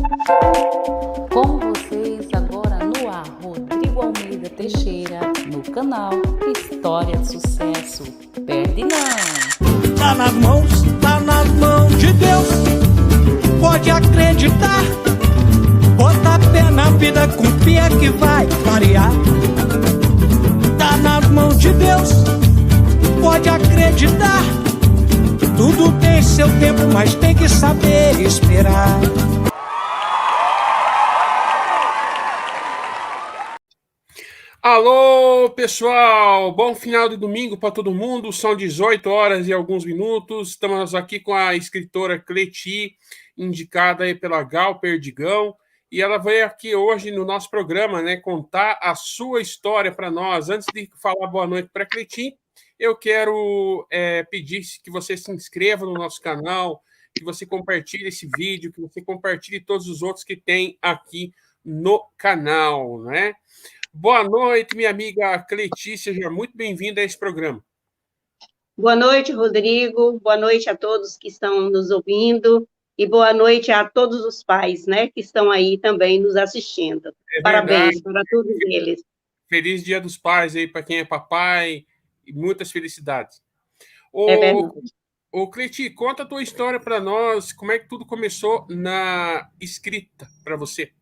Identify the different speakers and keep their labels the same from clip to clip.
Speaker 1: Com vocês agora no ar, Rodrigo Almeida Teixeira, no canal História de Sucesso. Perde não!
Speaker 2: Tá nas mãos de Deus, pode acreditar. Bota fé na vida, confia que vai variar. Tá nas mãos de Deus, pode acreditar. Tudo tem seu tempo, mas tem que saber esperar.
Speaker 3: Alô, pessoal! Bom final de domingo para todo mundo. São 18 horas e alguns minutos. Estamos aqui com a escritora Cleti, indicada aí pela Gal Perdigão. E ela veio aqui hoje no nosso programa, né, contar a sua história para nós. Antes de falar boa noite para a Cleti, eu quero pedir que você se inscreva no nosso canal, que você compartilhe esse vídeo, que você compartilhe todos os outros que tem aqui no canal, né? Boa noite, minha amiga Cleti, seja muito bem-vinda a esse programa.
Speaker 4: Boa noite, Rodrigo, boa noite a todos que estão nos ouvindo e boa noite a todos os pais, né, que estão aí também nos assistindo. Parabéns para todos eles.
Speaker 3: Feliz Dia dos Pais aí para quem é papai e muitas felicidades.
Speaker 4: É verdade.
Speaker 3: Ô, Cleti, conta a tua história para nós, como é que tudo começou na escrita para você?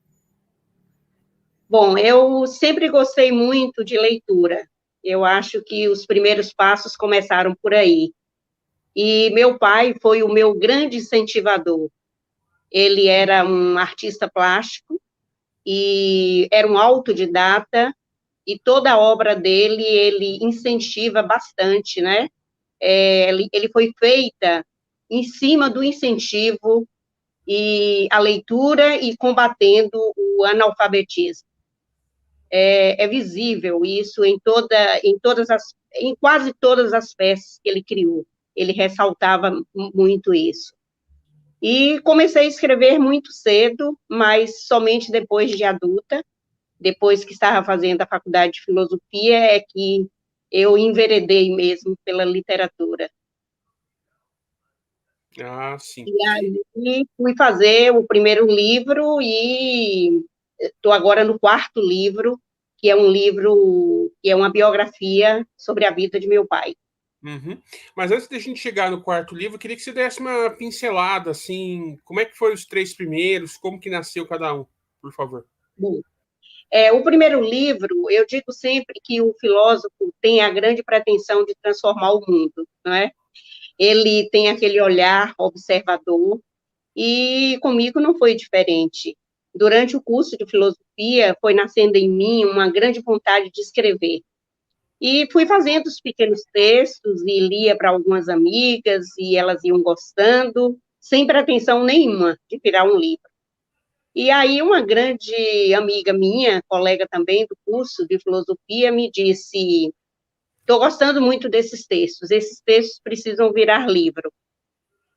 Speaker 4: Bom, eu sempre gostei muito de leitura. Eu acho que os primeiros passos começaram por aí. E meu pai foi o meu grande incentivador. Ele era um artista plástico e era um autodidata, e toda a obra dele, ele incentiva bastante, né? Ele foi feita em cima do incentivo e a leitura e combatendo o analfabetismo. É visível isso em quase todas as peças que ele criou. Ele ressaltava muito isso. E comecei a escrever muito cedo, mas somente depois de adulta, depois que estava fazendo a faculdade de filosofia, é que eu enveredei mesmo pela literatura.
Speaker 3: Ah, sim.
Speaker 4: E aí fui fazer o primeiro livro e estou agora no quarto livro, que é um livro, que é uma biografia sobre a vida de meu pai.
Speaker 3: Uhum. Mas antes de a gente chegar no quarto livro, eu queria que você desse uma pincelada, assim, como é que foram os 3 primeiros, como que nasceu cada um, por favor.
Speaker 4: Bom, o primeiro livro, eu digo sempre que o filósofo tem a grande pretensão de transformar o mundo, não é? Ele tem aquele olhar observador, e comigo não foi diferente. Durante o curso de filosofia, foi nascendo em mim uma grande vontade de escrever. E fui fazendo os pequenos textos e lia para algumas amigas, e elas iam gostando, sem pretensão nenhuma de virar um livro. E aí uma grande amiga minha, colega também do curso de filosofia, me disse: estou gostando muito desses textos, esses textos precisam virar livro.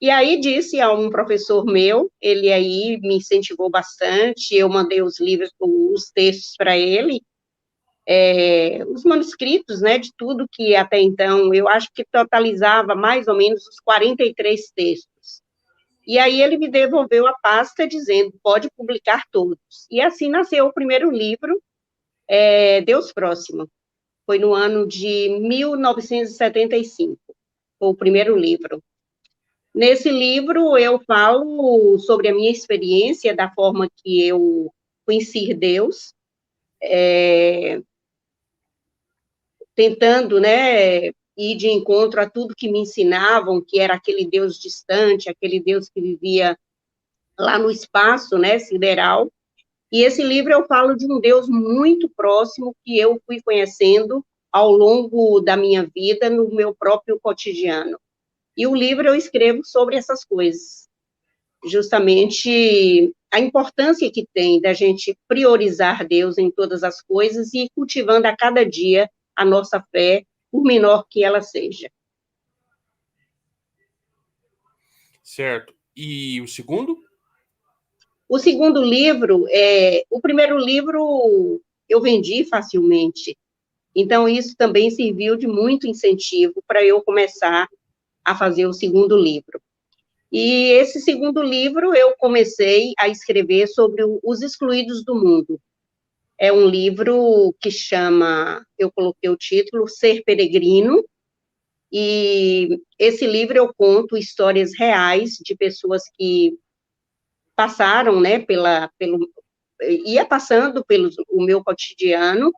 Speaker 4: E aí disse a um professor meu, ele aí me incentivou bastante, eu mandei os livros, os textos para ele, os manuscritos, né, de tudo que até então, eu acho que totalizava mais ou menos os 43 textos. E aí ele me devolveu a pasta dizendo, pode publicar todos. E assim nasceu o primeiro livro, Deus Próximo. Foi no ano de 1975, foi o primeiro livro. Nesse livro, eu falo sobre a minha experiência, da forma que eu conheci Deus, tentando, né, ir de encontro a tudo que me ensinavam, que era aquele Deus distante, aquele Deus que vivia lá no espaço, né, sideral. E esse livro eu falo de um Deus muito próximo que eu fui conhecendo ao longo da minha vida, no meu próprio cotidiano. E o livro eu escrevo sobre essas coisas, justamente a importância que tem da gente priorizar Deus em todas as coisas e ir cultivando a cada dia a nossa fé, por menor que ela seja.
Speaker 3: Certo. E o segundo?
Speaker 4: O segundo livro, o primeiro livro eu vendi facilmente, então isso também serviu de muito incentivo para eu começar a fazer o segundo livro. E esse segundo livro eu comecei a escrever sobre os excluídos do mundo. É um livro que chama, eu coloquei o título, Ser Peregrino, e esse livro eu conto histórias reais de pessoas que passaram, né, ia passando pelo o meu cotidiano,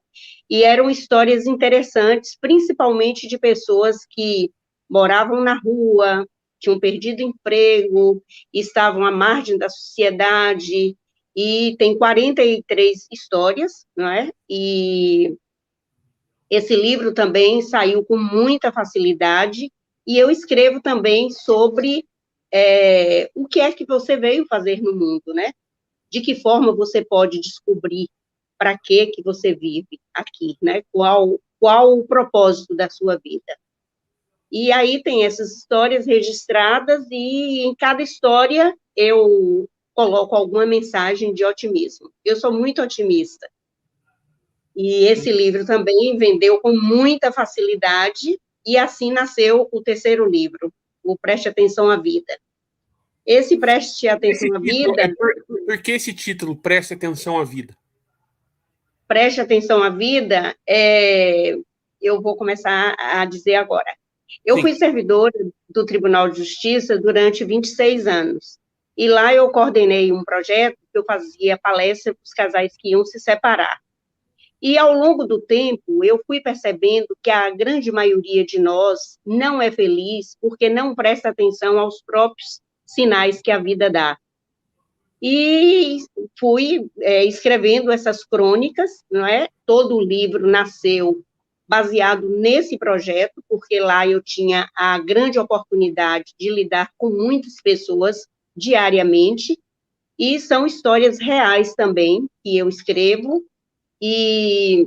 Speaker 4: e eram histórias interessantes, principalmente de pessoas que moravam na rua, tinham perdido emprego, estavam à margem da sociedade, e tem 43 histórias, não é? E esse livro também saiu com muita facilidade, e eu escrevo também sobre o que é que você veio fazer no mundo, né? De que forma você pode descobrir para que você vive aqui, né? Qual o propósito da sua vida. E aí tem essas histórias registradas, e em cada história eu coloco alguma mensagem de otimismo. Eu sou muito otimista. E esse livro também vendeu com muita facilidade, e assim nasceu o terceiro livro, o Preste Atenção à Vida. Esse Preste Atenção à Vida...
Speaker 3: Por que esse título, Preste Atenção à Vida?
Speaker 4: Preste Atenção à Vida, eu vou começar a dizer agora. Eu
Speaker 3: Sim.
Speaker 4: fui servidora do Tribunal de Justiça durante 26 anos, e lá eu coordenei um projeto que eu fazia palestra para os casais que iam se separar. E, ao longo do tempo, eu fui percebendo que a grande maioria de nós não é feliz porque não presta atenção aos próprios sinais que a vida dá. E fui escrevendo essas crônicas, não é? Todo o livro nasceu baseado nesse projeto, porque lá eu tinha a grande oportunidade de lidar com muitas pessoas diariamente, e são histórias reais também que eu escrevo, e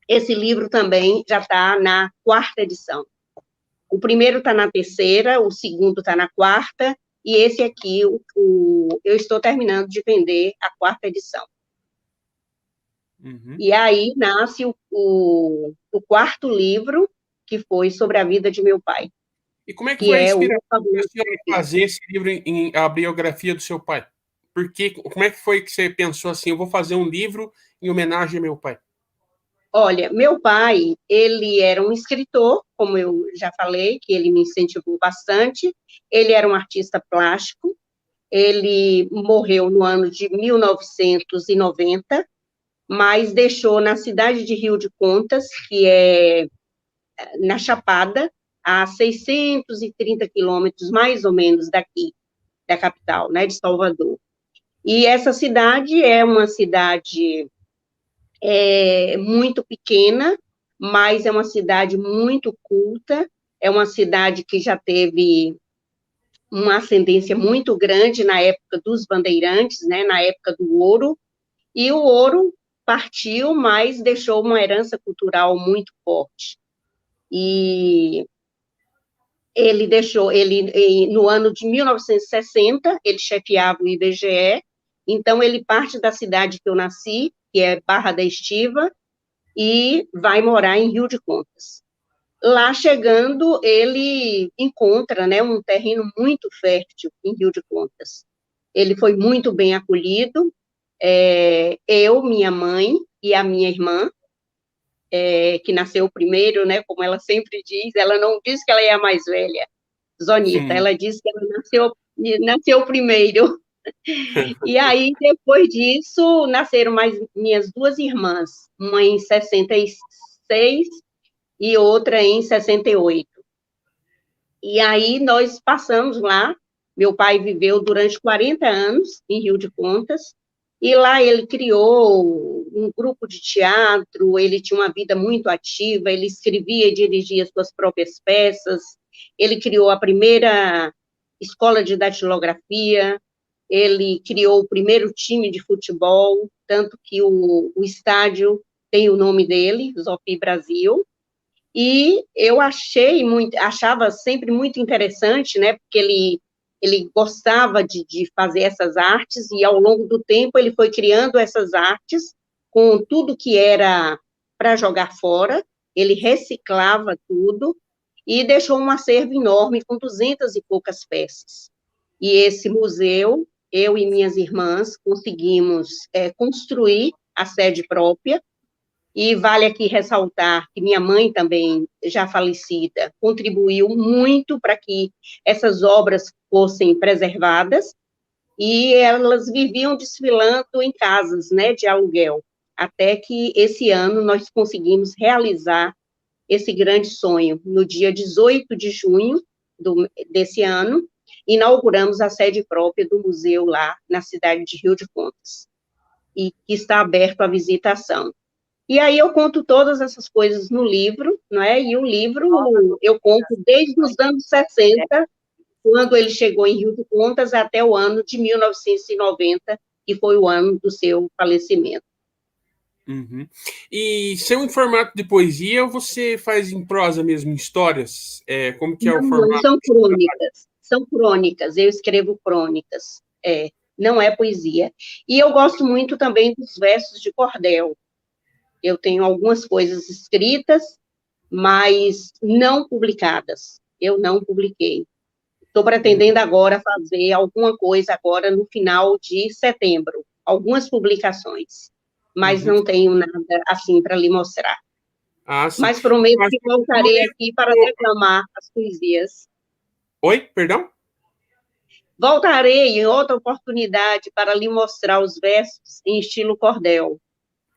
Speaker 4: esse livro também já está na 4ª edição. O primeiro está na 3ª, o segundo está na 4ª, e esse aqui, eu estou terminando de vender a 4ª edição.
Speaker 3: Uhum.
Speaker 4: E aí nasce o 4º livro, que foi sobre a vida de meu pai.
Speaker 3: E como é que foi a inspiração
Speaker 4: da
Speaker 3: senhora fazer esse livro a biografia do seu pai? Como é que foi que você pensou assim, eu vou fazer um livro em homenagem ao meu pai?
Speaker 4: Olha, meu pai, ele era um escritor, como eu já falei, que ele me incentivou bastante. Ele era um artista plástico. Ele morreu no ano de 1990, mas deixou na cidade de Rio de Contas, que é na Chapada, a 630 quilômetros, mais ou menos, daqui, da capital, né, de Salvador. E essa cidade é uma cidade muito pequena, mas é uma cidade muito culta, é uma cidade que já teve uma ascendência muito grande na época dos bandeirantes, né, na época do ouro, e o ouro partiu, mas deixou uma herança cultural muito forte. E no ano de 1960, ele chefiava o IBGE, então ele parte da cidade que eu nasci, que é Barra da Estiva, e vai morar em Rio de Contas. Lá chegando, ele encontra, né, um terreno muito fértil em Rio de Contas. Ele foi muito bem acolhido, eu, minha mãe e a minha irmã, que nasceu primeiro, né, como ela sempre diz, ela não diz que ela é a mais velha, Zonita, ela diz que ela nasceu primeiro. E aí, depois disso, nasceram mais minhas 2 irmãs, uma em 66 e outra em 68. E aí, nós passamos lá, meu pai viveu durante 40 anos em Rio de Contas, e lá ele criou um grupo de teatro, ele tinha uma vida muito ativa, ele escrevia e dirigia suas próprias peças, ele criou a primeira escola de datilografia, ele criou o primeiro time de futebol, tanto que o estádio tem o nome dele, Zofi Brasil, e eu achava sempre muito interessante, né, porque ele gostava de fazer essas artes, e ao longo do tempo ele foi criando essas artes com tudo que era para jogar fora, ele reciclava tudo, e deixou um acervo enorme com 200 e poucas peças. E esse museu, eu e minhas irmãs conseguimos construir a sede própria, e vale aqui ressaltar que minha mãe também, já falecida, contribuiu muito para que essas obras fossem preservadas, e elas viviam desfilando em casas, né, de aluguel, até que esse ano nós conseguimos realizar esse grande sonho. No dia 18 de junho desse ano, inauguramos a sede própria do museu lá na cidade de Rio de Contas, e que está aberto à visitação. E aí eu conto todas essas coisas no livro, não é? E o livro eu conto desde os anos 60, quando ele chegou em Rio de Contas, até o ano de 1990, que foi o ano do seu falecimento.
Speaker 3: Uhum. E são em formato de poesia ou você faz em prosa mesmo, em histórias? Como que é o
Speaker 4: Não,
Speaker 3: formato?
Speaker 4: são crônicas, eu escrevo crônicas, não é poesia. E eu gosto muito também dos versos de cordel. Eu tenho algumas coisas escritas, mas não publicadas. Eu não publiquei. Estou pretendendo agora fazer alguma coisa agora no final de setembro, algumas publicações, mas não tenho nada assim para lhe mostrar.
Speaker 3: Ah, sim.
Speaker 4: Mas prometo
Speaker 3: Mas
Speaker 4: que voltarei aqui para declamar as poesias.
Speaker 3: Oi, perdão?
Speaker 4: Voltarei em outra oportunidade para lhe mostrar os versos em estilo cordel.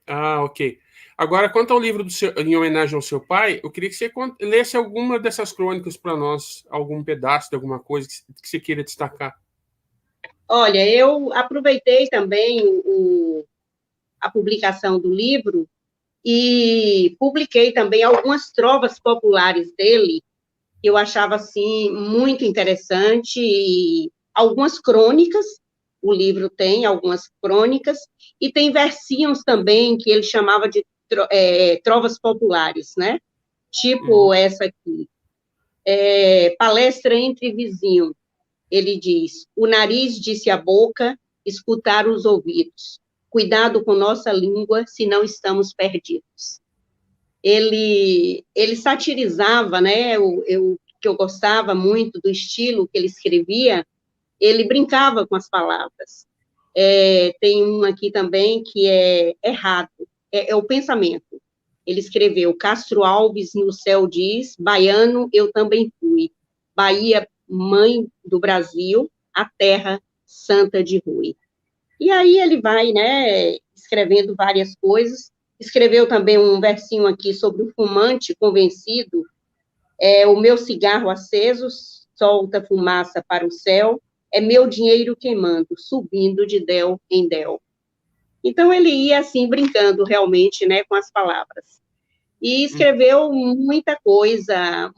Speaker 3: Ah, ok. Agora, quanto ao livro em homenagem ao seu pai, eu queria que você lesse alguma dessas crônicas para nós, algum pedaço de alguma coisa que você queira destacar.
Speaker 4: Olha, eu aproveitei também a publicação do livro e publiquei também algumas trovas populares dele, que eu achava, assim, muito interessante, e algumas crônicas, o livro tem algumas crônicas, e tem versinhos também, que ele chamava de trovas populares, né? Tipo essa aqui, palestra entre vizinhos. Ele diz: o nariz disse à boca, escutar os ouvidos. Cuidado com nossa língua, senão estamos perdidos. Ele satirizava, né? Que eu gostava muito do estilo que ele escrevia, ele brincava com as palavras. Tem um aqui também que é errado, é o pensamento. Ele escreveu: Castro Alves no céu diz, baiano eu também fui. Bahia, mãe do Brasil, a terra santa de Rui. E aí ele vai, né, escrevendo várias coisas. Escreveu também um versinho aqui sobre o fumante convencido: o meu cigarro aceso solta fumaça para o céu, é meu dinheiro queimando, subindo de del em del. Então, ele ia, assim, brincando realmente, né, com as palavras. E escreveu muita coisa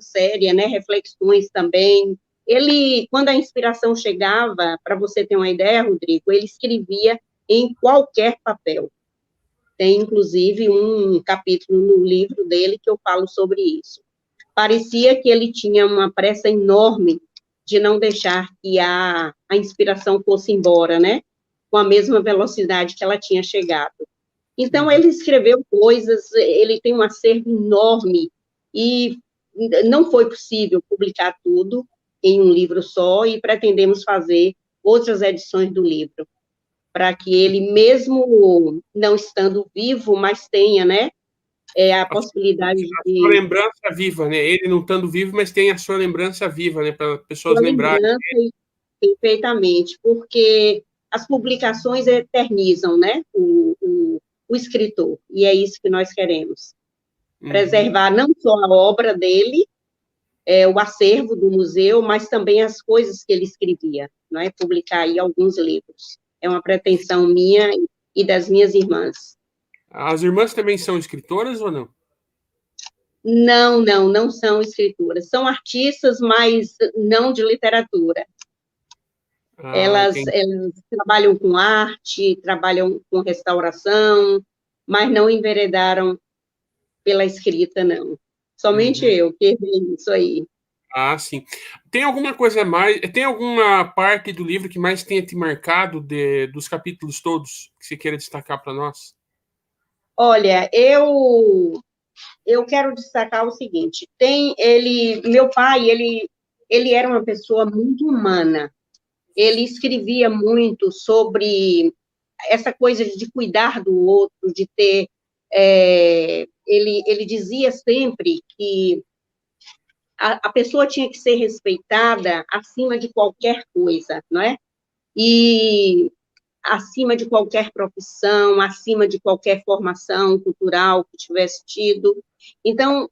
Speaker 4: séria, né, reflexões também. Ele, quando a inspiração chegava, para você ter uma ideia, Rodrigo, ele escrevia em qualquer papel. Tem, inclusive, um capítulo no livro dele que eu falo sobre isso. Parecia que ele tinha uma pressa enorme de não deixar que a inspiração fosse embora, né? Com a mesma velocidade que ela tinha chegado. Então, ele escreveu coisas, ele tem um acervo enorme, e não foi possível publicar tudo em um livro só, e pretendemos fazer outras edições do livro, para que ele, mesmo não estando vivo, mas tenha, né, a possibilidade
Speaker 3: A sua
Speaker 4: de...
Speaker 3: lembrança viva, né? Ele não estando vivo, mas tem a sua lembrança viva, né? Para pessoas
Speaker 4: Sua
Speaker 3: lembrarem.
Speaker 4: lembrança, perfeitamente, porque as publicações eternizam, né, o escritor, e é isso que nós queremos. Preservar não só a obra dele, o acervo do museu, mas também as coisas que ele escrevia, não é? Publicar aí alguns livros. É uma pretensão minha e das minhas irmãs.
Speaker 3: As irmãs também são escritoras ou não?
Speaker 4: Não são escritoras. São artistas, mas não de literatura. Elas trabalham com arte, trabalham com restauração, mas não enveredaram pela escrita, não. Somente eu que errei isso aí.
Speaker 3: Ah, sim. Tem alguma coisa mais? Tem alguma parte do livro que mais tenha te marcado dos capítulos todos que você queira destacar para nós?
Speaker 4: Olha, eu quero destacar o seguinte: meu pai, ele ele era uma pessoa muito humana. Ele escrevia muito sobre essa coisa de cuidar do outro, de ter... ele dizia sempre que a pessoa tinha que ser respeitada acima de qualquer coisa, não é? E acima de qualquer profissão, acima de qualquer formação cultural que tivesse tido. Então,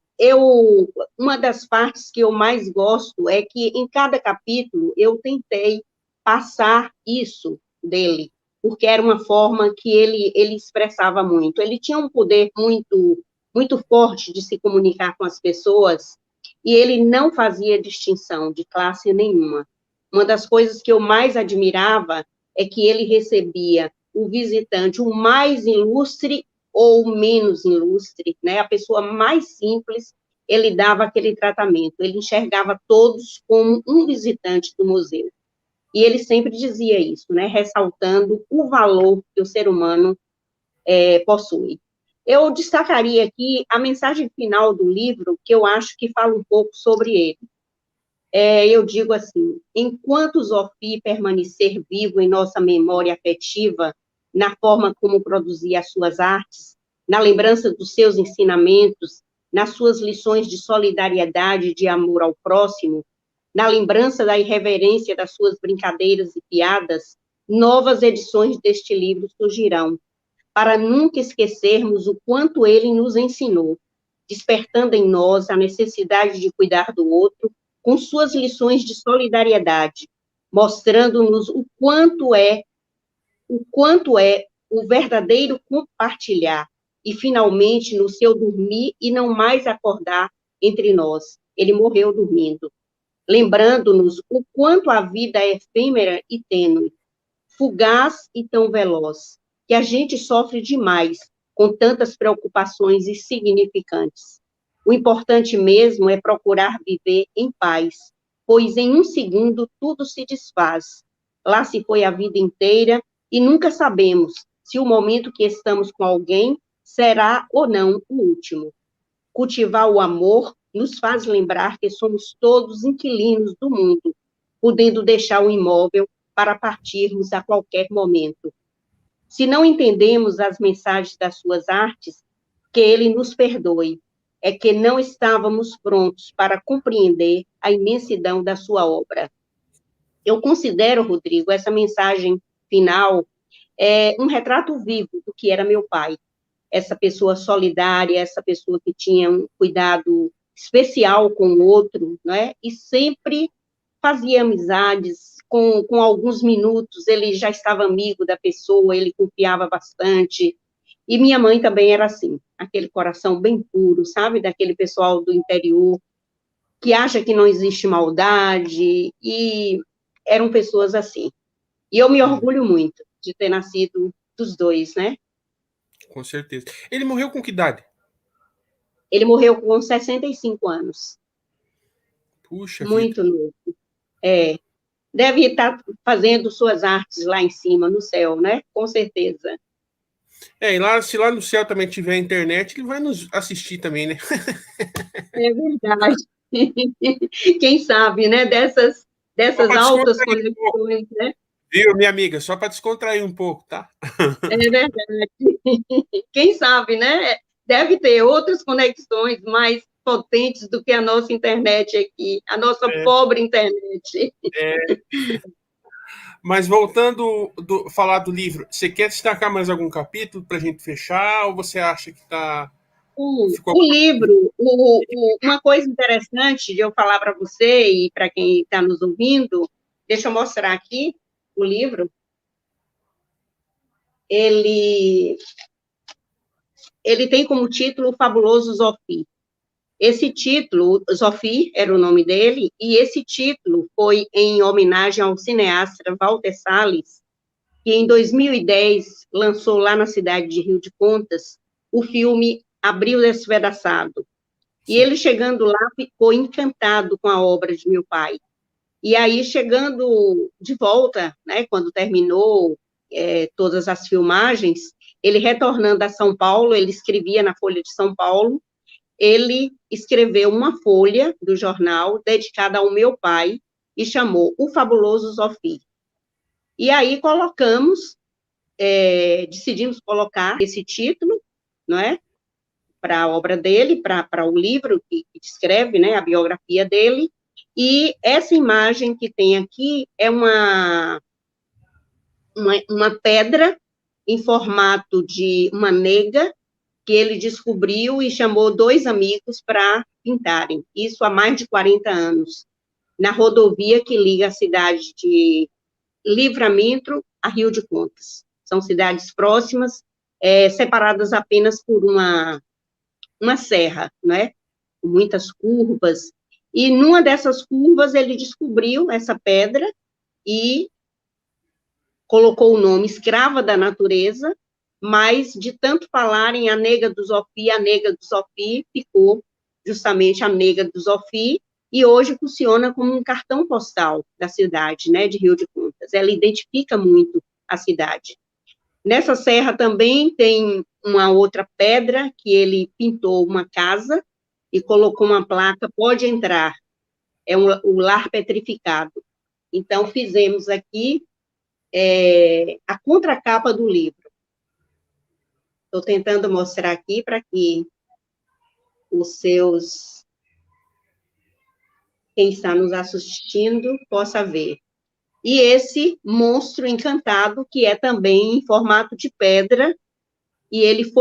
Speaker 4: uma das partes que eu mais gosto é que, em cada capítulo, eu tentei passar isso dele, porque era uma forma que ele expressava muito. Ele tinha um poder muito forte de se comunicar com as pessoas, e ele não fazia distinção de classe nenhuma. Uma das coisas que eu mais admirava é que ele recebia o visitante, o mais ilustre ou menos ilustre, né? A pessoa mais simples, ele dava aquele tratamento, ele enxergava todos como um visitante do museu. E ele sempre dizia isso, né? Ressaltando o valor que o ser humano possui. Eu destacaria aqui a mensagem final do livro, que eu acho que fala um pouco sobre ele. Eu digo assim: enquanto Zofi permanecer vivo em nossa memória afetiva, na forma como produzia as suas artes, na lembrança dos seus ensinamentos, nas suas lições de solidariedade e de amor ao próximo, na lembrança da irreverência das suas brincadeiras e piadas, novas edições deste livro surgirão, para nunca esquecermos o quanto ele nos ensinou, despertando em nós a necessidade de cuidar do outro, com suas lições de solidariedade, mostrando-nos o quanto é o verdadeiro compartilhar, e finalmente no seu dormir e não mais acordar entre nós. Ele morreu dormindo, lembrando-nos o quanto a vida é efêmera e tênue, fugaz e tão veloz, que a gente sofre demais com tantas preocupações insignificantes. O importante mesmo é procurar viver em paz, pois em um segundo tudo se desfaz. Lá se foi a vida inteira e nunca sabemos se o momento que estamos com alguém será ou não o último. Cultivar o amor nos faz lembrar que somos todos inquilinos do mundo, podendo deixar o imóvel para partirmos a qualquer momento. Se não entendemos as mensagens das suas artes, que ele nos perdoe. É que não estávamos prontos para compreender a imensidão da sua obra. Eu considero, Rodrigo, essa mensagem final um retrato vivo do que era meu pai. Essa pessoa solidária, essa pessoa que tinha um cuidado especial com o outro, não é? E sempre fazia amizades, com alguns minutos ele já estava amigo da pessoa, ele confiava bastante. E minha mãe também era assim, aquele coração bem puro, sabe? Daquele pessoal do interior, que acha que não existe maldade, e eram pessoas assim. E eu me orgulho muito de ter nascido dos dois, né?
Speaker 3: Com certeza. Ele morreu com que idade?
Speaker 4: Ele morreu com 65 anos.
Speaker 3: Puxa
Speaker 4: muito
Speaker 3: vida.
Speaker 4: novo. Deve estar fazendo suas artes lá em cima, no céu, né? Com certeza.
Speaker 3: E lá, se lá no céu também tiver internet, ele vai nos assistir também, né?
Speaker 4: É verdade. Quem sabe, né? Dessas altas conexões, né?
Speaker 3: Viu, minha amiga? Só para descontrair um pouco, tá?
Speaker 4: É verdade. Quem sabe, né? Deve ter outras conexões mais potentes do que a nossa internet aqui, a nossa pobre internet.
Speaker 3: Mas voltando falar do livro, você quer destacar mais algum capítulo para a gente fechar, ou você acha que está...
Speaker 4: O livro, uma coisa interessante de eu falar para você e para quem está nos ouvindo, deixa eu mostrar aqui o livro. Ele tem como título O Fabuloso Zofi. Esse título, Zofi era o nome dele, e esse título foi em homenagem ao cineasta Walter Salles, que em 2010 lançou lá na cidade de Rio de Contas o filme Abril Despedaçado. E ele, chegando lá, ficou encantado com a obra de meu pai. E aí, chegando de volta, né, quando terminou todas as filmagens, ele retornando a São Paulo, ele escrevia na Folha de São Paulo, ele escreveu uma folha do jornal dedicada ao meu pai e chamou O Fabuloso Zofi. E aí decidimos colocar esse título, não é? Para a obra dele, para o livro que descreve, né, a biografia dele, e essa imagem que tem aqui é uma pedra em formato de uma nega, que ele descobriu e chamou 2 amigos para pintarem, isso há mais de 40 anos, na rodovia que liga a cidade de Livramento a Rio de Contas. São cidades próximas, separadas apenas por uma serra, né? Com muitas curvas, e numa dessas curvas ele descobriu essa pedra e colocou o nome Escrava da Natureza, mas de tanto falarem a nega do Zofi, ficou justamente a nega do Zofi, e hoje funciona como um cartão postal da cidade, né, de Rio de Contas. Ela identifica muito a cidade. Nessa serra também tem uma outra pedra que ele pintou uma casa e colocou uma placa, pode entrar, o lar petrificado. Então, fizemos aqui a contracapa do livro. Estou tentando mostrar aqui para que quem está nos assistindo possa ver. E esse monstro encantado, que é também em formato de pedra, e ele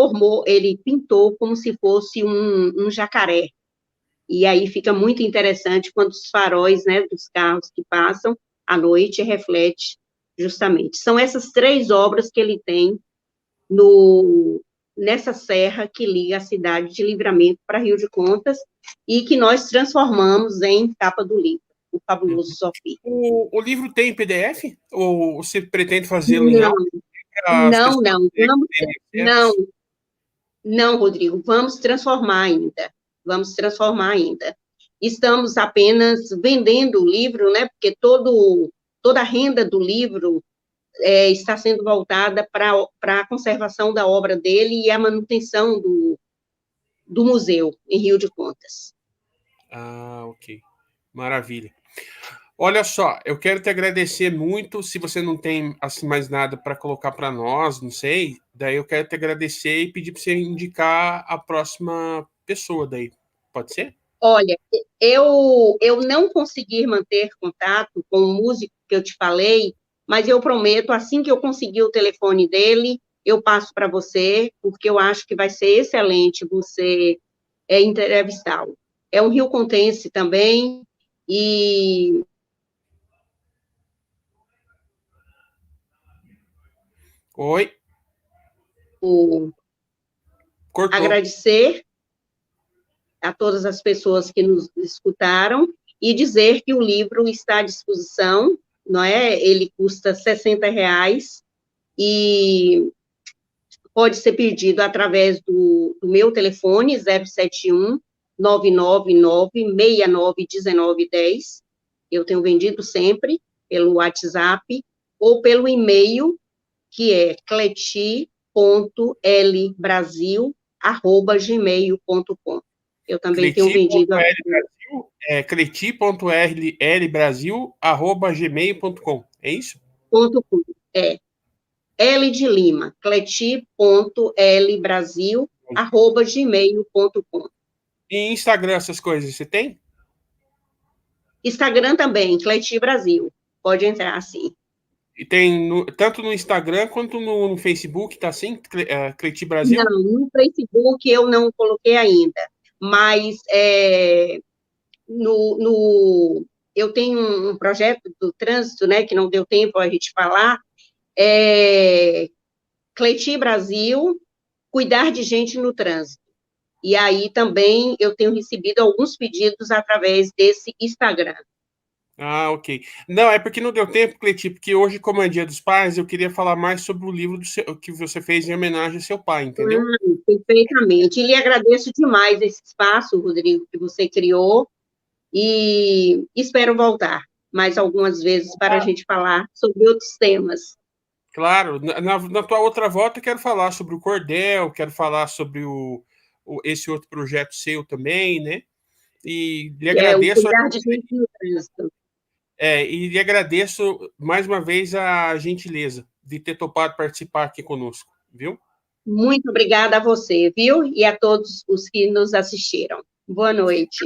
Speaker 4: pintou como se fosse um jacaré. E aí fica muito interessante quando os faróis, né, dos carros que passam à noite reflete justamente. São essas 3 obras que ele tem nessa serra que liga a cidade de Livramento para Rio de Contas e que nós transformamos em capa do livro, O Fabuloso Zofi.
Speaker 3: O livro tem PDF? Ou você pretende fazê-lo em áudio?
Speaker 4: Não, Rodrigo, vamos transformar ainda. Estamos apenas vendendo o livro, né, porque toda a renda do livro está sendo voltada para a conservação da obra dele e a manutenção do museu em Rio de Contas.
Speaker 3: Ah, ok. Maravilha. Olha só, eu quero te agradecer muito. Se você não tem assim mais nada para colocar para nós, não sei, daí eu quero te agradecer e pedir para você indicar a próxima pessoa daí. Pode ser?
Speaker 4: Olha, eu não consegui manter contato com o músico que eu te falei, mas eu prometo, assim que eu conseguir o telefone dele, eu passo para você, porque eu acho que vai ser excelente você entrevistá-lo. É um riocontense também, e
Speaker 3: Oi? Cortou.
Speaker 4: Agradecer a todas as pessoas que nos escutaram e dizer que o livro está à disposição, não é? Ele custa R$60 e pode ser pedido através do meu telefone, 071 999 69 1910. Eu tenho vendido sempre pelo WhatsApp ou pelo e-mail, que é cleti.lbrasil@gmail.com. Eu também tenho vendido...
Speaker 3: cleti.lbrasil@gmail.com, é isso?
Speaker 4: L de Lima, cleti.lbrasil@gmail.com.
Speaker 3: E Instagram, essas coisas, você tem?
Speaker 4: Instagram também, Cleti Brasil. Pode entrar, sim.
Speaker 3: E tem tanto no Instagram quanto no Facebook, tá assim? Cleti Brasil?
Speaker 4: Não, no Facebook eu não coloquei ainda, mas eu tenho um projeto do trânsito, né, que não deu tempo a gente falar, Cleti Brasil, cuidar de gente no trânsito. E aí também eu tenho recebido alguns pedidos através desse Instagram.
Speaker 3: Ah, ok. Não, é porque não deu tempo, Cleti, porque hoje, como é Dia dos Pais, eu queria falar mais sobre o livro que você fez em homenagem ao seu pai, entendeu?
Speaker 4: Perfeitamente. E lhe agradeço demais esse espaço, Rodrigo, que você criou, e espero voltar mais algumas vezes para a gente falar sobre outros temas.
Speaker 3: Claro, na tua outra volta eu quero falar sobre o cordel, quero falar sobre esse outro projeto seu também, né? E lhe agradeço.
Speaker 4: O Cuidar de Gente no Trânsito.
Speaker 3: E lhe agradeço mais uma vez a gentileza de ter topado participar aqui conosco, viu?
Speaker 4: Muito obrigada a você, viu? E a todos os que nos assistiram. Boa noite.